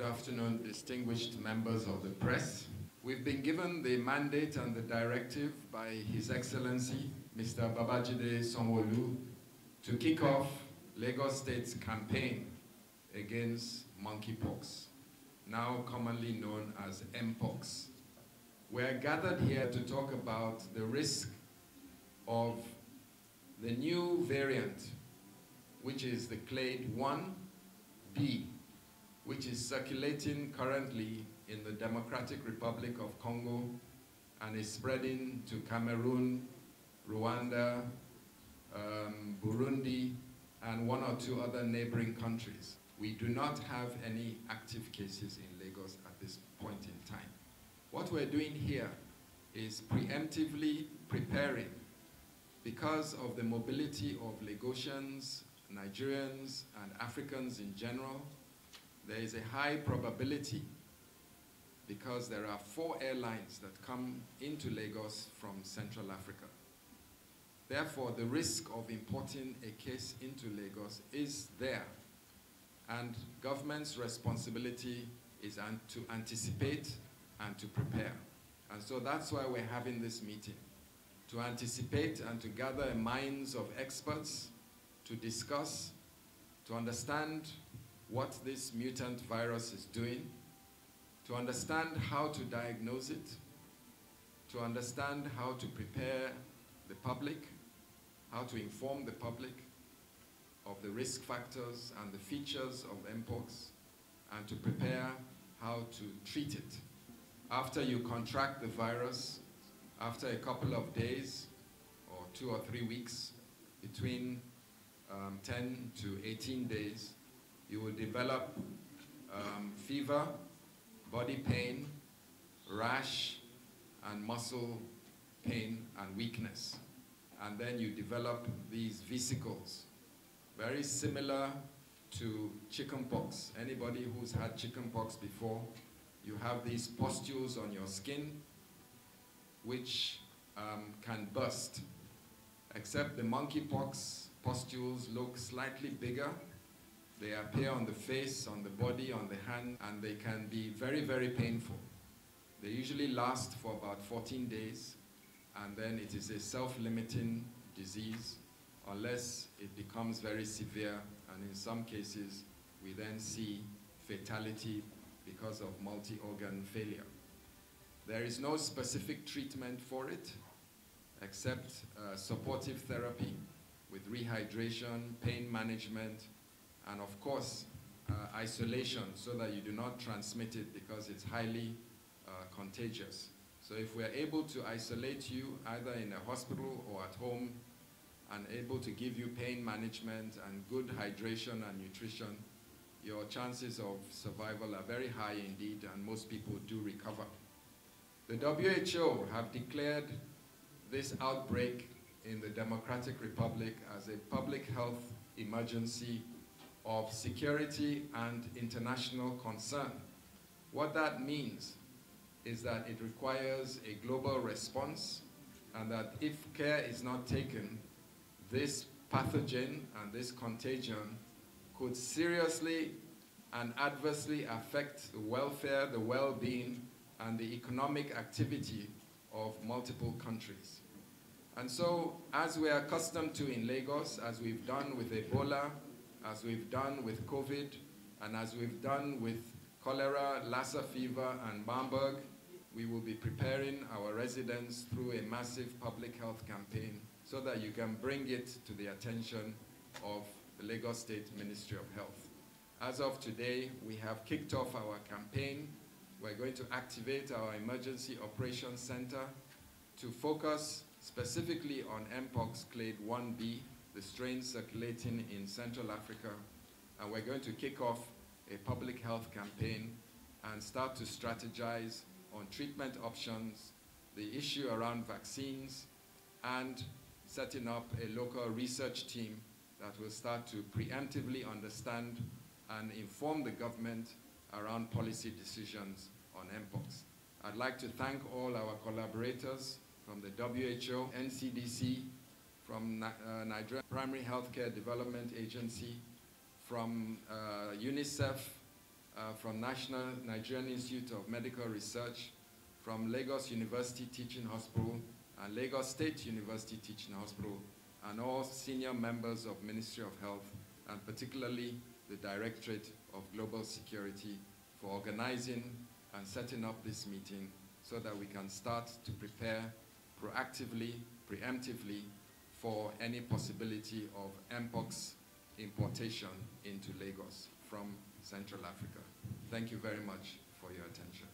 Good afternoon, distinguished members of the press. We've been given the mandate and the directive by His Excellency, Mr. Babajide Sanwo-Olu, to kick off Lagos State's campaign against monkeypox, now commonly known as Mpox. We're gathered here to talk about the risk of the new variant, which is the Clade 1B, which is circulating currently in the Democratic Republic of Congo and is spreading to Cameroon, Rwanda, Burundi, and one or two other neighboring countries. We do not have any active cases in Lagos at this point in time. What we're doing here is preemptively preparing, because of the mobility of Lagosians, Nigerians, and Africans in general. There is a high probability, because there are 4 airlines that come into Lagos from Central Africa. Therefore, the risk of importing a case into Lagos is there. And government's responsibility is to anticipate and to prepare. And so that's why we're having this meeting, to anticipate and to gather minds of experts to discuss, to understand what this mutant virus is doing, to understand how to diagnose it, to understand how to prepare the public, how to inform the public of the risk factors and the features of Mpox, and to prepare how to treat it. After you contract the virus, after a couple of days or 2 or 3 weeks, between 10 to 18 days, you will develop fever, body pain, rash, and muscle pain and weakness. And then you develop these vesicles, very similar to chickenpox. Anybody who's had chickenpox before, you have these pustules on your skin which can burst, except the monkeypox pustules look slightly bigger. They appear on the face, on the body, on the hand, and they can be very, very painful. They usually last for about 14 days, and then it is a self-limiting disease unless it becomes very severe, and in some cases, we then see fatality because of multi-organ failure. There is no specific treatment for it, except supportive therapy with rehydration, pain management, and of course, isolation so that you do not transmit it, because it's highly contagious. So if we're able to isolate you either in a hospital or at home and able to give you pain management and good hydration and nutrition, your chances of survival are very high indeed, and most people do recover. The WHO have declared this outbreak in the Democratic Republic as a public health emergency of security and international concern. What that means is that it requires a global response, and that if care is not taken, this pathogen and this contagion could seriously and adversely affect the welfare, the well-being, and the economic activity of multiple countries. And so, as we are accustomed to in Lagos, as we've done with Ebola, as we've done with COVID, and as we've done with cholera, Lassa fever, and Marburg, we will be preparing our residents through a massive public health campaign so that you can bring it to the attention of the Lagos State Ministry of Health. As of today, we have kicked off our campaign. We're going to activate our Emergency Operations Center to focus specifically on Mpox Clade 1B, the strain circulating in Central Africa, and we're going to kick off a public health campaign and start to strategize on treatment options, the issue around vaccines, and setting up a local research team that will start to preemptively understand and inform the government around policy decisions on Mpox. I'd like to thank all our collaborators from the WHO, NCDC, from Nigeria Primary Healthcare Development Agency, from UNICEF, from National Nigerian Institute of Medical Research, from Lagos University Teaching Hospital, and Lagos State University Teaching Hospital, and all senior members of Ministry of Health, and particularly the Directorate of Global Security for organizing and setting up this meeting so that we can start to prepare proactively, preemptively for any possibility of Mpox importation into Lagos from Central Africa. Thank you very much for your attention.